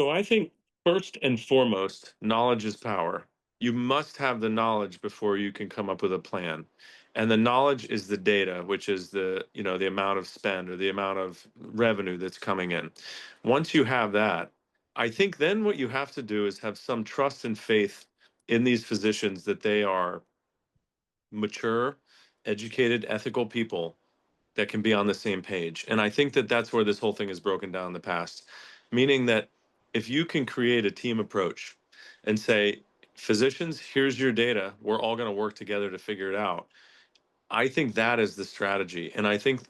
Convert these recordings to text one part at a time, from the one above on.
So I think first and foremost, knowledge is power. You must have the knowledge before you can come up with a plan. And the knowledge is the data, which is the amount of spend or the amount of revenue that's coming in. Once you have that, I think then what you have to do is have some trust and faith in these physicians that they are mature, educated, ethical people that can be on the same page. And I think that that's where this whole thing is broken down in the past, meaning that if you can create a team approach and say, physicians, here's your data, we're all going to work together to figure it out. I think that is the strategy. And I think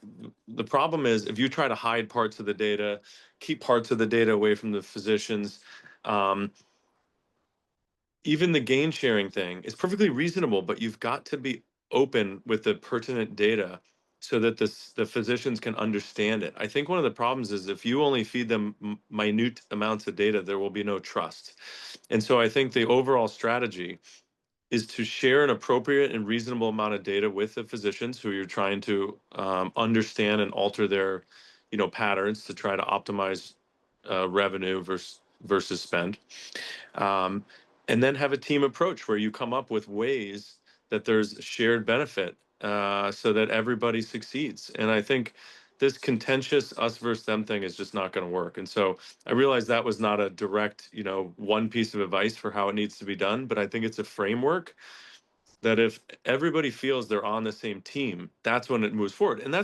the problem is if you try to hide parts of the data, keep parts of the data away from the physicians, um, even the gain sharing thing is perfectly reasonable, but you've got to be open with the pertinent data so that the physicians can understand it. I think one of the problems is if you only feed them minute amounts of data, there will be no trust. And so I think the overall strategy is to share an appropriate and reasonable amount of data with the physicians who you're trying to understand and alter their, patterns to try to optimize revenue versus spend, um, and then have a team approach where you come up with ways that there's shared benefit so that everybody succeeds. And I think this contentious us versus them thing is just not going to work. And so I realize that was not a direct, one piece of advice for how it needs to be done, but I think it's a framework that if everybody feels they're on the same team, that's when it moves forward. And that's